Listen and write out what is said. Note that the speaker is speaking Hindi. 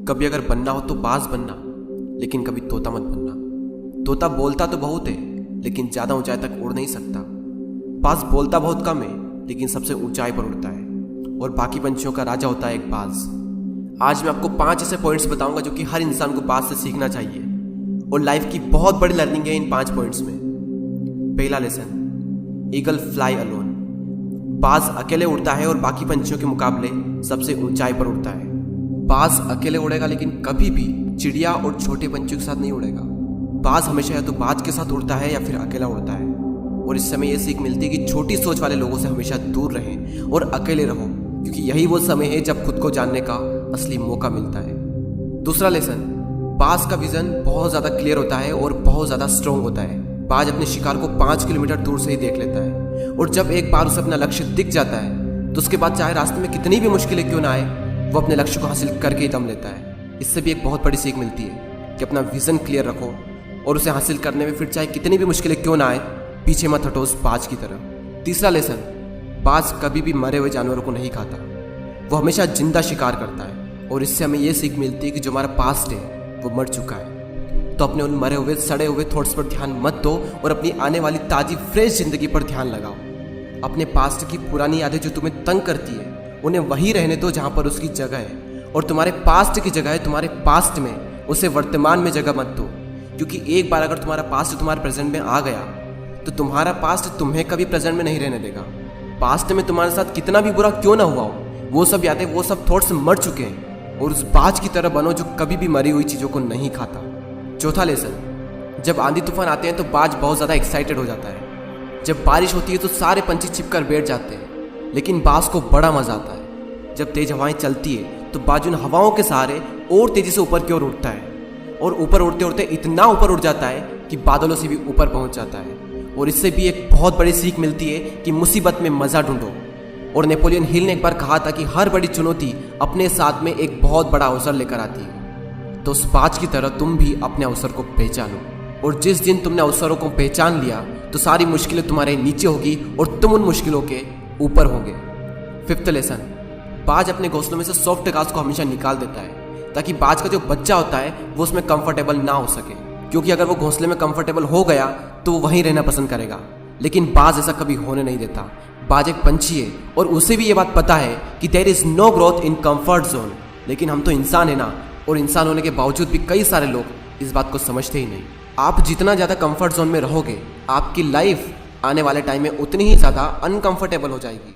कभी अगर बनना हो तो बाज बनना, लेकिन कभी तोता मत बनना। तोता बोलता तो बहुत है, लेकिन ज्यादा ऊंचाई तक उड़ नहीं सकता। बाज बोलता बहुत कम है, लेकिन सबसे ऊंचाई पर उड़ता है, और बाकी पंछियों का राजा होता है एक बाज। आज मैं आपको 5 ऐसे पॉइंट्स बताऊंगा जो कि हर इंसान को बाज से सीखना चाहिए, और लाइफ की बहुत बड़ी लर्निंग है इन 5 पॉइंट्स में। पहला लेसन, ईगल फ्लाई अलोन। बाज अकेले उड़ता है और बाकी पंछियों के मुकाबले सबसे ऊंचाई पर उड़ता है। बाज अकेले उड़ेगा, लेकिन कभी भी चिड़िया और छोटे पंछियों के साथ नहीं उड़ेगा। बाज हमेशा या तो बाज के साथ उड़ता है या फिर अकेला उड़ता है, और इस समय यह सीख मिलती है कि छोटी सोच वाले लोगों से हमेशा दूर रहें और अकेले रहो, क्योंकि यही वो समय है जब खुद को जानने का असली मौका मिलता है। दूसरा लेसन, बाज का विजन बहुत ज्यादा क्लियर होता है और बहुत ज्यादा स्ट्रॉन्ग होता है। बाज अपने शिकार को 5 किलोमीटर दूर से ही देख लेता है, और जब एक बार उसे अपना लक्ष्य दिख जाता है तो उसके बाद चाहे रास्ते में कितनी भी मुश्किलें क्यों ना आए, वो अपने लक्ष्य को हासिल करके ही दम लेता है। इससे भी एक बहुत बड़ी सीख मिलती है कि अपना विजन क्लियर रखो, और उसे हासिल करने में फिर चाहे कितनी भी मुश्किलें क्यों ना आए, पीछे मत हटो उस बाज की तरह। तीसरा लेसन, बाज कभी भी मरे हुए जानवरों को नहीं खाता, वो हमेशा जिंदा शिकार करता है, और इससे हमें यह सीख मिलती है कि जो हमारा पास्ट है वो मर चुका है, तो अपने उन मरे हुए सड़े हुए थॉट्स पर ध्यान मत दो और अपनी आने वाली ताजी फ्रेश जिंदगी पर ध्यान लगाओ। अपने पास्ट की पुरानी यादें जो तुम्हें तंग करती है उन्हें वहीं रहने दो जहां पर उसकी जगह है, और तुम्हारे पास्ट की जगह है तुम्हारे पास्ट में, उसे वर्तमान में जगह मत दो। क्योंकि एक बार अगर तुम्हारा पास्ट तुम्हारे प्रेजेंट में आ गया तो तुम्हारा पास्ट तुम्हें कभी प्रेजेंट में नहीं रहने देगा। पास्ट में तुम्हारे साथ कितना भी बुरा क्यों ना हुआ हो, वो सब यादें, वो सब थॉट्स मर चुके हैं, और उस बाज की तरह बनो जो कभी भी मरी हुई चीजों को नहीं खाता। चौथा लेसन, जब आंधी तूफान आते हैं तो बाज बहुत ज्यादा एक्साइटेड हो जाता है। जब बारिश होती है तो सारे पंछी छिपकर बैठ जाते हैं, लेकिन बाज को बड़ा मजा आता है। जब तेज हवाएं चलती है तो बाज उन हवाओं के सहारे और तेजी से ऊपर की ओर उठता है, और ऊपर उड़ते उड़ते इतना ऊपर उड़ जाता है कि बादलों से भी ऊपर पहुंच जाता है। और इससे भी एक बहुत बड़ी सीख मिलती है कि मुसीबत में मजा ढूंढो। और नेपोलियन हिल ने एक बार कहा था कि हर बड़ी चुनौती अपने साथ में एक बहुत बड़ा अवसर लेकर आती है। तो उस बाज की तरह तुम भी अपने अवसर को पहचानो, और जिस दिन तुमने अवसरों को पहचान लिया तो सारी मुश्किलें तुम्हारे नीचे होगी और तुम उन मुश्किलों के ऊपर होगे। फिफ्थ लेसन, बाज अपने घोंसलों में से सॉफ्ट घास को हमेशा निकाल देता है, ताकि बाज का जो बच्चा होता है वो उसमें कंफर्टेबल ना हो सके, क्योंकि अगर वो घोंसले में कंफर्टेबल हो गया तो वो वहीं रहना पसंद करेगा। लेकिन बाज ऐसा कभी होने नहीं देता। बाज एक पंछी है और उसे भी ये बात पता है कि there is no growth in comfort zone. लेकिन हम तो इंसान है ना, और इंसान होने के बावजूद भी कई सारे लोग इस बात को समझते ही नहीं। आप जितना ज़्यादा कंफर्ट जोन में रहोगे, आपकी लाइफ आने वाले टाइम में उतनी ही ज़्यादा अनकंफर्टेबल हो जाएगी।